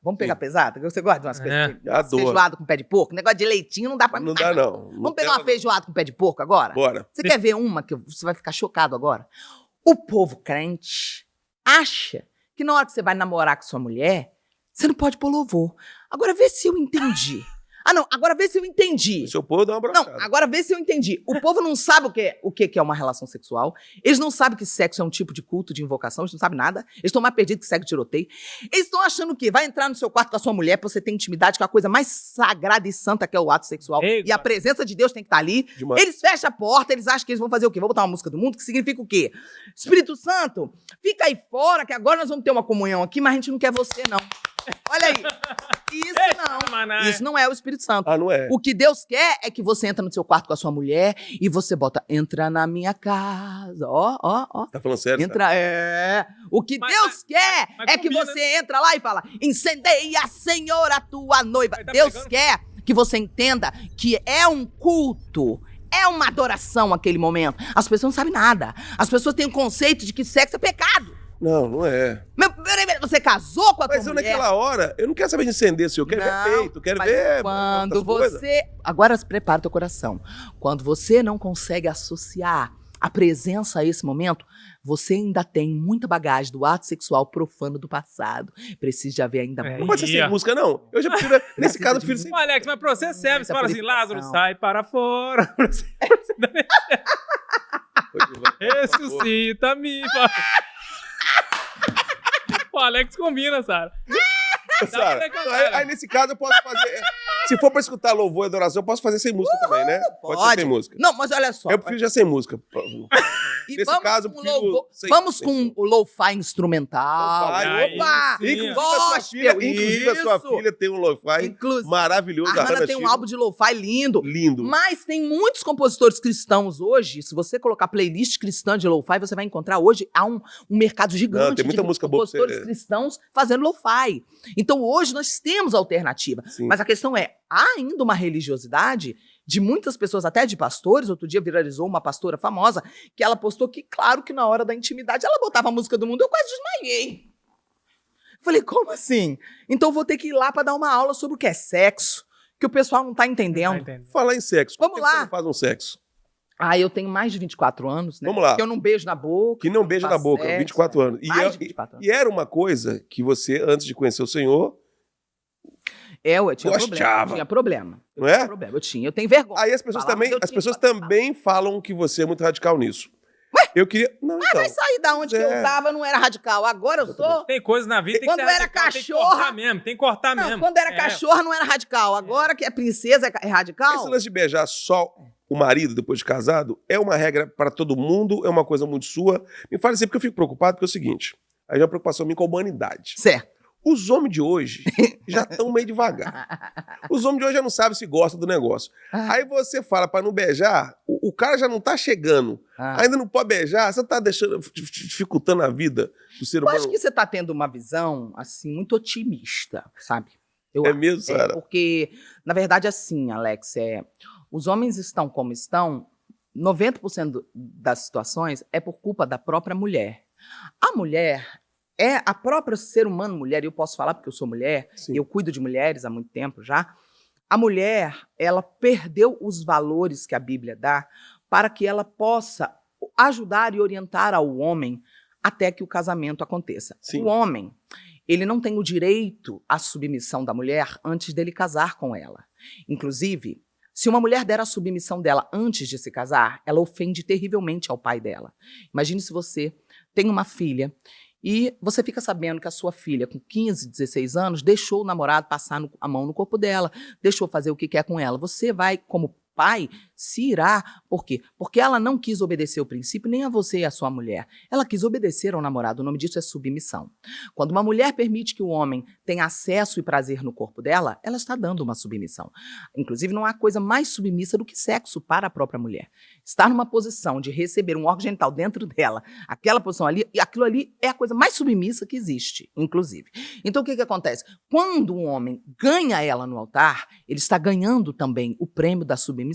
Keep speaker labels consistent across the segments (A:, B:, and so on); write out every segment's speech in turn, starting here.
A: Vamos pegar pesado? Você gosta de umas coisas?
B: Adoro.
A: Feijoada com pé de porco? Negócio de leitinho não dá pra mim.
B: Não dá, não.
A: Vamos pegar uma feijoada com pé de porco agora?
B: Bora.
A: Você quer ver uma que você vai ficar chocado agora? O povo crente acha que na hora que você vai namorar com sua mulher, você não pode pôr louvor. Agora vê se eu entendi. Agora vê se eu entendi.
B: Se eu pôr, eu dou uma brochada.
A: Não, agora vê se eu entendi. O povo não sabe o que é uma relação sexual. Eles não sabem que sexo é um tipo de culto, de invocação. Eles não sabem nada. Eles estão mais perdidos que cego de tiroteio. Eles estão achando que vai entrar no seu quarto com a sua mulher pra você ter intimidade com a coisa mais sagrada e santa que é o ato sexual. E a presença de Deus tem que estar ali.
B: Demais.
A: Eles fecham a porta, eles acham que eles vão fazer o quê? Vão botar uma música do mundo, que significa o quê? Espírito Santo, fica aí fora, que agora nós vamos ter uma comunhão aqui, mas a gente não quer você, não. Olha aí. Isso não é o Espírito Santo.
B: Não é.
A: O que Deus quer é que você entra no seu quarto com a sua mulher e você bota, entra na minha casa. Ó.
B: Tá falando sério?
A: Entra, O que Deus quer é que você entra lá e fala, incendeia, Senhor, a tua noiva. Deus quer que você entenda que é um culto. É uma adoração aquele momento. As pessoas não sabem nada. As pessoas têm o conceito de que sexo é pecado.
B: Não é.
A: Você casou com a tua mulher?
B: Mas naquela hora, eu não quero saber de incender, eu quero ver peito, quero ver...
A: Quando você... Agora prepara teu coração. Quando você não consegue associar a presença a esse momento, você ainda tem muita bagagem do ato sexual profano do passado. Precisa de haver ainda muito...
B: Não pode ser sem música, não. Eu já prefiro... Nesse caso, eu prefiro sem...
C: Alex, mas pra você serve. Você fala assim, Lázaro, sai para fora. Ressuscita-me. O Alex combina, Sara.
B: Sara, aí nesse caso eu posso fazer... Se for pra escutar louvor e adoração, eu posso fazer sem música também, né? Pode ser sem música.
A: Não, mas olha só.
B: Eu prefiro já sem música.
A: E
B: nesse caso, eu prefiro...
A: Vamos com o lo-fi instrumental.
B: Opa! Inclusive a sua filha tem um lo-fi maravilhoso.
A: A Hannah tem um álbum de lo-fi lindo.
B: Lindo.
A: Mas tem muitos compositores cristãos hoje. Se você colocar playlist cristã de lo-fi, você vai encontrar hoje há um mercado gigante
B: tem muita música
A: de compositores cristãos fazendo lo-fi. Então hoje nós temos alternativa.
B: Sim.
A: Mas a questão é, há ainda uma religiosidade de muitas pessoas, até de pastores. Outro dia viralizou uma pastora famosa que ela postou que, claro, que na hora da intimidade ela botava a música do mundo. Eu quase desmaiei. Falei, como assim? Então vou ter que ir lá para dar uma aula sobre o que é sexo, que o pessoal não tá entendendo.
B: Falar em sexo.
A: Vamos lá.
B: Você não faz um sexo?
A: Eu tenho mais de 24 anos, né?
B: Vamos lá.
A: Que eu não beijo na boca.
B: Que não beija na boca, 24 anos.
A: Mais de 24 anos.
B: E era uma coisa que você, antes de conhecer o Senhor...
A: Eu tinha
B: gostava.
A: problema.
B: Não é?
A: Eu tenho vergonha.
B: Aí as pessoas também falam que você é muito radical nisso.
A: Ué?
B: Eu queria... Não,
A: Mas
B: então.
A: vai sair da onde que eu tava, não era radical. Agora eu sou...
C: Tem coisa na vida que tem que ser
A: Quando era
C: radical,
A: cachorra...
C: tem que cortar mesmo.
A: Quando era cachorra não era radical. Agora que é princesa é radical.
B: Esse lance de beijar só o marido depois de casado é uma regra para todo mundo, é uma coisa muito sua. Me fala assim, porque eu fico preocupado, porque é o seguinte, aí é uma preocupação minha com a humanidade.
A: Certo.
B: Os homens de hoje já estão meio devagar. Os homens de hoje já não sabem se gostam do negócio. Aí você fala para não beijar, o cara já não tá chegando. Ainda não pode beijar, você tá dificultando a vida do ser humano.
A: Eu acho que você tá tendo uma visão, assim, muito otimista, sabe?
B: Mesmo, Sara?
A: Porque, na verdade, assim, Alex, os homens estão como estão, 90% das situações é por culpa da própria mulher. A mulher... a própria ser humano mulher, e eu posso falar porque eu sou mulher, e eu cuido de mulheres há muito tempo já. A mulher, ela perdeu os valores que a Bíblia dá para que ela possa ajudar e orientar ao homem até que o casamento aconteça.
B: Sim.
A: O homem, ele não tem o direito à submissão da mulher antes dele casar com ela. Inclusive, se uma mulher der a submissão dela antes de se casar, ela ofende terrivelmente ao pai dela. Imagine se você tem uma filha e você fica sabendo que a sua filha, com 15, 16 anos, deixou o namorado passar a mão no corpo dela, deixou fazer o que quer com ela. Você vai, como pai, se irá. Por quê? Porque ela não quis obedecer o princípio nem a você e a sua mulher. Ela quis obedecer ao namorado. O nome disso é submissão. Quando uma mulher permite que o homem tenha acesso e prazer no corpo dela, ela está dando uma submissão. Inclusive, não há coisa mais submissa do que sexo para a própria mulher. Estar numa posição de receber um órgão genital dentro dela, aquela posição ali, e aquilo ali é a coisa mais submissa que existe, inclusive. Então, o que acontece? Quando um homem ganha ela no altar, ele está ganhando também o prêmio da submissão.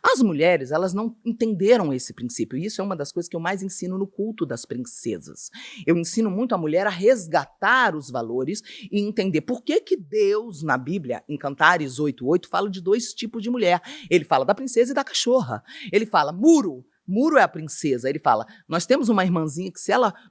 A: As mulheres, elas não entenderam esse princípio. E isso é uma das coisas que eu mais ensino no culto das princesas. Eu ensino muito a mulher a resgatar os valores e entender por que que Deus, na Bíblia, em Cantares 8:8, fala de 2 tipos de mulher. Ele fala da princesa e da cachorra. Ele fala muro. Muro é a princesa. Ele fala, nós temos uma irmãzinha que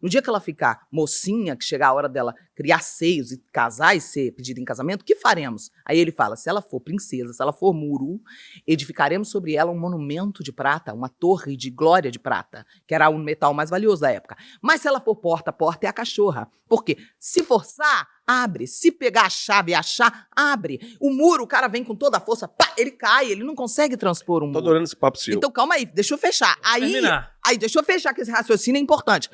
A: no dia que ela ficar mocinha, que chegar a hora dela criar seios e casar e ser pedida em casamento, o que faremos? Aí ele fala, se ela for princesa, se ela for muro, edificaremos sobre ela um monumento de prata, uma torre de glória de prata, que era o metal mais valioso da época. Mas se ela for porta, porta é a cachorra. Por quê? Se forçar, abre. Se pegar a chave e achar, abre. O muro, o cara vem com toda a força, pá, ele cai, ele não consegue transpor um muro.
B: Tô adorando esse papo seu.
A: Então, calma aí, deixa eu fechar. Aí, deixa eu fechar, que esse raciocínio é importante.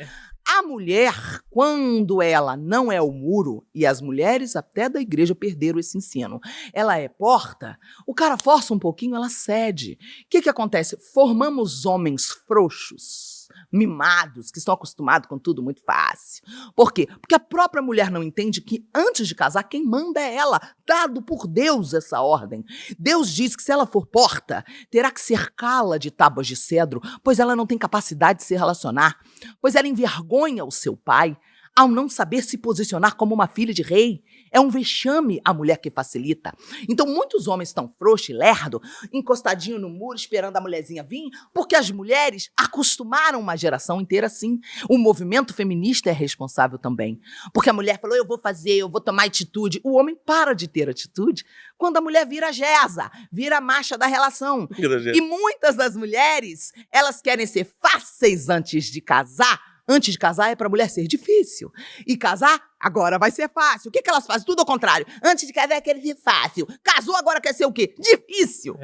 A: A mulher, quando ela não é o muro, e as mulheres até da igreja perderam esse ensino, ela é porta, o cara força um pouquinho, ela cede. O que acontece? Formamos homens frouxos, mimados, que estão acostumados com tudo muito fácil. Por quê? Porque a própria mulher não entende que antes de casar, quem manda é ela, dado por Deus essa ordem. Deus diz que se ela for porta, terá que cercá-la de tábuas de cedro, pois ela não tem capacidade de se relacionar, pois ela envergonha o seu pai ao não saber se posicionar como uma filha de rei. É um vexame a mulher que facilita. Então, muitos homens estão frouxos e lerdo, encostadinho no muro, esperando a mulherzinha vir, porque as mulheres acostumaram uma geração inteira assim. O movimento feminista é responsável também. Porque a mulher falou, eu vou fazer, eu vou tomar atitude. O homem para de ter atitude quando a mulher vira Gesa, vira a marcha da relação. E muitas das mulheres, elas querem ser fáceis antes de casar. Antes de casar é para a mulher ser difícil. E casar, agora vai ser fácil. O que elas fazem? Tudo ao contrário. Antes de casar quer ser fácil. Casou, agora quer ser o quê? Difícil.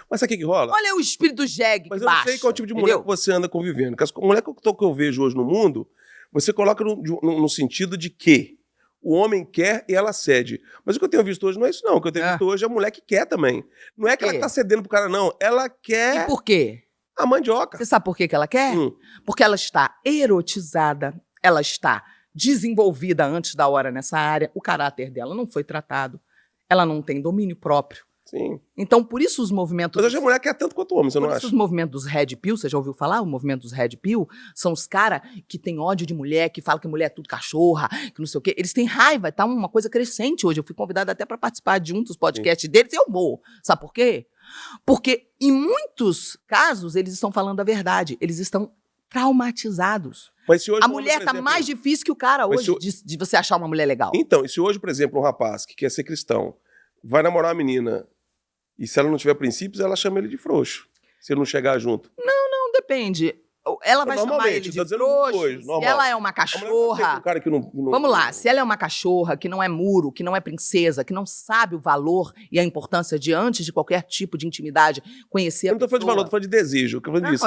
B: Mas sabe o que rola?
A: Olha o espírito jegue
B: Mas
A: que
B: eu não
A: baixa,
B: sei qual tipo de mulher
A: entendeu?
B: que você anda convivendo. Porque a mulher que eu vejo hoje no mundo, você coloca no sentido de que o homem quer e ela cede. Mas o que eu tenho visto hoje não é isso, não. O que eu tenho visto hoje é a mulher que quer também. Não é que ela tá cedendo pro cara, não. Ela quer...
A: E por quê?
B: A mandioca.
A: Você sabe por que ela quer? Porque ela está erotizada, ela está desenvolvida antes da hora nessa área, o caráter dela não foi tratado, ela não tem domínio próprio.
B: Sim.
A: Então, por isso os movimentos...
B: Mas hoje a mulher quer tanto quanto o homem, você não acha?
A: Por isso os movimentos dos Red Pill, você já ouviu falar? O movimento dos Red Pill são os caras que têm ódio de mulher, que falam que mulher é tudo cachorra, que não sei o quê. Eles têm raiva, tá uma coisa crescente hoje. Eu fui convidada até para participar de um dos podcasts deles e eu vou. Sabe por quê? Porque, em muitos casos, eles estão falando a verdade. Eles estão traumatizados.
B: Mas se hoje
A: a mulher está mais difícil que o cara hoje de você achar uma mulher legal.
B: Então, e se hoje, por exemplo, um rapaz que quer ser cristão vai namorar uma menina e se ela não tiver princípios, ela chama ele de frouxo. Se ele não chegar junto.
A: Não, depende. Ela vai chamar ele de frouxo, se ela é uma cachorra...
B: Um cara que não...
A: Vamos lá, se ela é uma cachorra, que não é muro, que não é princesa, que não sabe o valor e a importância de, antes de qualquer tipo de intimidade, conhecer a pessoa...
B: Eu não tô falando de valor, tô falando de desejo. Eu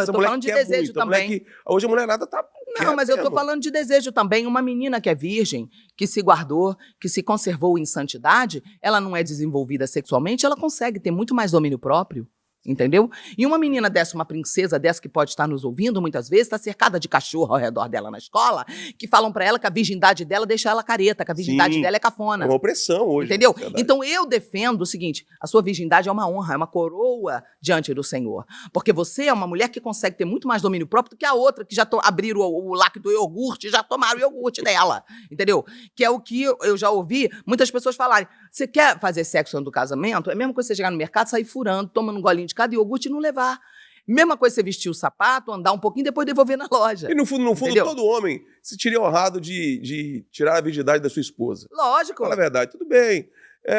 A: tô falando de desejo também.
B: Hoje a mulherada tá...
A: Não, mas eu tô falando de desejo também. Uma menina que é virgem, que se guardou, que se conservou em santidade, ela não é desenvolvida sexualmente, ela consegue ter muito mais domínio próprio. Entendeu? E uma menina dessa, uma princesa dessa que pode estar nos ouvindo muitas vezes, está cercada de cachorro ao redor dela na escola, que falam pra ela que a virgindade dela deixa ela careta, que a virgindade dela é cafona.
B: É uma opressão hoje.
A: Entendeu? Então eu defendo o seguinte, a sua virgindade é uma honra, é uma coroa diante do Senhor. Porque você é uma mulher que consegue ter muito mais domínio próprio do que a outra, que já abriram o lacre do iogurte e já tomaram o iogurte dela. Entendeu? Que é o que eu já ouvi muitas pessoas falarem. Você quer fazer sexo antes do casamento? É a mesma coisa você chegar no mercado, sair furando, tomando um golinho de cada iogurte e não levar. Mesma coisa você vestir o sapato, andar um pouquinho e depois devolver na loja.
B: E no fundo todo homem se teria honrado de tirar a virgindade da sua esposa.
A: Lógico.
B: Fala a verdade, tudo bem.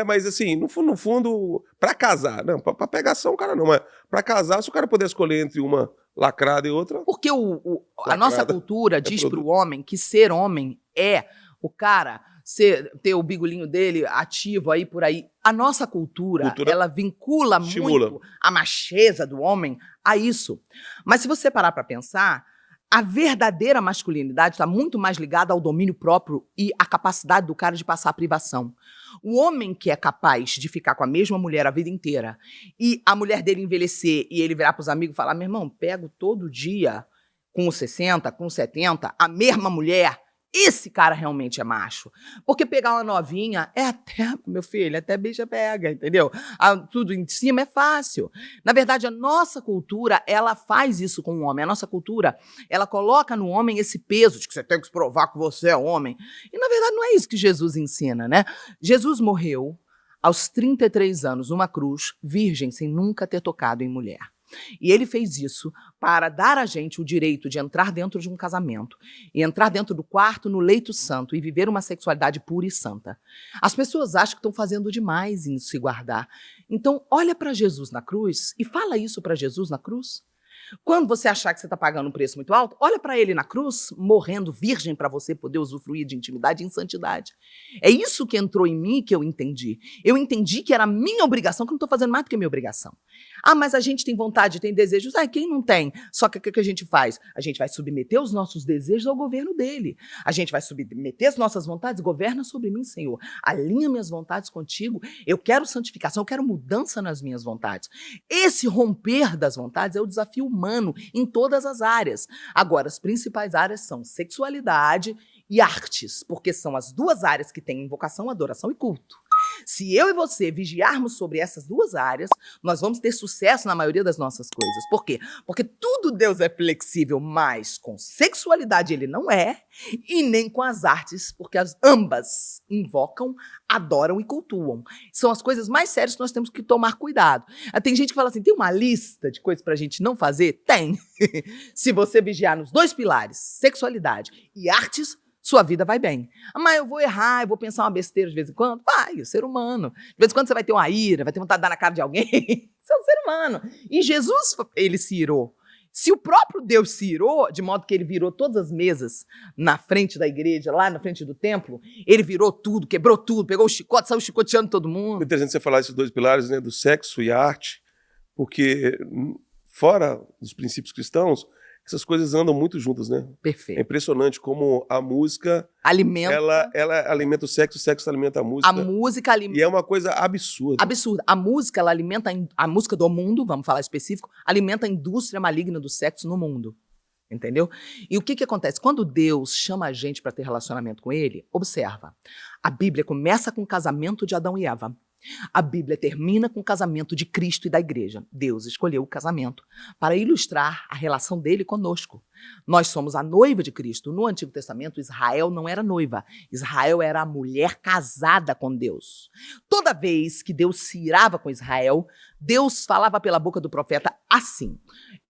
B: Mas assim, no fundo, pra casar, não, pra pegação o cara não, mas pra casar, se o cara puder escolher entre uma lacrada e outra...
A: Porque a nossa cultura diz pro homem que ser homem é o cara... ter o bigolinho dele ativo aí por aí. A nossa cultura ela vincula muito a macheza do homem a isso. Mas se você parar para pensar, a verdadeira masculinidade está muito mais ligada ao domínio próprio e à capacidade do cara de passar a privação. O homem que é capaz de ficar com a mesma mulher a vida inteira e a mulher dele envelhecer e ele virar para os amigos e falar, meu irmão, pego todo dia com os 60, com os 70, a mesma mulher, esse cara realmente é macho. Porque pegar uma novinha é até, meu filho, até bicha pega, entendeu? Tudo em cima é fácil. Na verdade, a nossa cultura, ela faz isso com o homem. A nossa cultura, ela coloca no homem esse peso de que você tem que se provar que você é homem. E, na verdade, não é isso que Jesus ensina, né? Jesus morreu aos 33 anos, numa cruz, virgem, sem nunca ter tocado em mulher. E ele fez isso para dar a gente o direito de entrar dentro de um casamento e entrar dentro do quarto, no leito santo e viver uma sexualidade pura e santa. As pessoas acham que estão fazendo demais em se guardar. Então, olha para Jesus na cruz e fala isso para Jesus na cruz. Quando você achar que você está pagando um preço muito alto, olha para ele na cruz, morrendo virgem para você poder usufruir de intimidade e santidade. É isso que entrou em mim que eu entendi. Eu entendi que era minha obrigação, que eu não estou fazendo mais do que minha obrigação. Ah, mas a gente tem vontade, tem desejos. Ah, quem não tem? Só que o que a gente faz? A gente vai submeter os nossos desejos ao governo dele. A gente vai submeter as nossas vontades. Governa sobre mim, Senhor. Alinha minhas vontades contigo. Eu quero santificação, eu quero mudança nas minhas vontades. Esse romper das vontades é o desafio humano em todas as áreas. Agora, as principais áreas são sexualidade e artes, porque são as duas áreas que têm invocação, adoração e culto. Se eu e você vigiarmos sobre essas duas áreas, nós vamos ter sucesso na maioria das nossas coisas. Por quê? Porque tudo Deus é flexível, mas com sexualidade ele não é, e nem com as artes, porque ambas invocam, adoram e cultuam. São as coisas mais sérias que nós temos que tomar cuidado. Tem gente que fala assim, tem uma lista de coisas pra gente não fazer? Tem. Se você vigiar nos dois pilares, sexualidade e artes, sua vida vai bem. Mas eu vou errar, eu vou pensar uma besteira de vez em quando? Vai, é ser humano. De vez em quando você vai ter uma ira, vai ter vontade de dar na cara de alguém. Você é um ser humano. E Jesus, ele se irou. Se o próprio Deus se irou, de modo que ele virou todas as mesas na frente da igreja, lá na frente do templo, ele virou tudo, quebrou tudo, pegou o chicote, saiu chicoteando todo mundo.
B: É interessante você falar esses dois pilares, né, do sexo e arte, porque fora dos princípios cristãos, essas coisas andam muito juntas, né?
A: Perfeito.
B: É impressionante como a música
A: alimenta.
B: Ela alimenta o sexo alimenta a música.
A: A música alimenta.
B: E é uma coisa absurda.
A: Absurda. A música, ela alimenta a música do mundo, vamos falar específico, alimenta a indústria maligna do sexo no mundo. Entendeu? E o que acontece? Quando Deus chama a gente para ter relacionamento com ele, observa. A Bíblia começa com o casamento de Adão e Eva. A Bíblia termina com o casamento de Cristo e da igreja. Deus escolheu o casamento para ilustrar a relação dele conosco. Nós somos a noiva de Cristo. No Antigo Testamento, Israel não era noiva. Israel era a mulher casada com Deus. Toda vez que Deus se irava com Israel, Deus falava pela boca do profeta assim: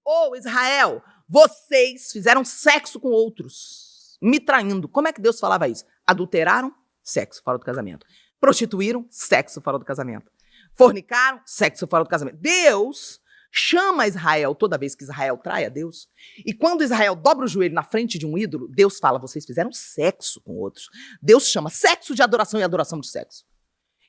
A: Ô Israel, vocês fizeram sexo com outros, me traindo. Como é que Deus falava isso? Adulteraram? Sexo fora do casamento. Prostituíram? Sexo fora do casamento. Fornicaram? Sexo fora do casamento. Deus chama Israel toda vez que Israel trai a Deus. E quando Israel dobra o joelho na frente de um ídolo, Deus fala, vocês fizeram sexo com outros. Deus chama sexo de adoração e adoração de sexo.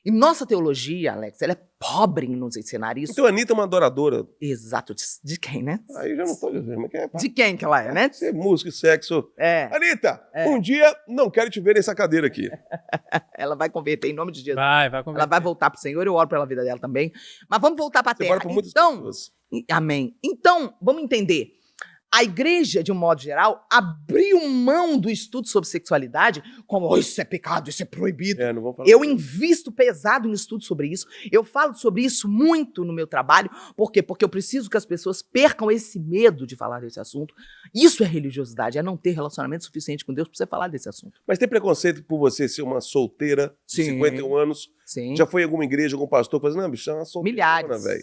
A: E nossa teologia, Alex, ela é pobre em nos ensinar isso.
B: Então a Anitta é uma adoradora.
A: Exato. De quem, né?
B: Aí já não estou dizendo. Mas quem é?
A: De quem que ela é, né?
B: Ser música e sexo.
A: É.
B: Anitta, um dia não quero te ver nessa cadeira aqui.
A: Ela vai converter em nome de Jesus.
C: Vai converter.
A: Ela vai voltar pro Senhor, eu oro pela vida dela também. Mas vamos voltar pra terra. Então, amém. Então, vamos entender. A igreja, de um modo geral, abriu mão do estudo sobre sexualidade como isso é pecado, isso é proibido.
B: Não vamos falar.
A: Eu invisto pesado em estudo sobre isso. Eu falo sobre isso muito no meu trabalho. Por quê? Porque eu preciso que as pessoas percam esse medo de falar desse assunto. Isso é religiosidade, é não ter relacionamento suficiente com Deus para você falar desse assunto.
B: Mas tem preconceito por você ser uma solteira de 51 anos?
A: Sim.
B: Já foi em alguma igreja, algum pastor, falando, não, bicho, é uma solteira,
A: Milhares.
B: velho.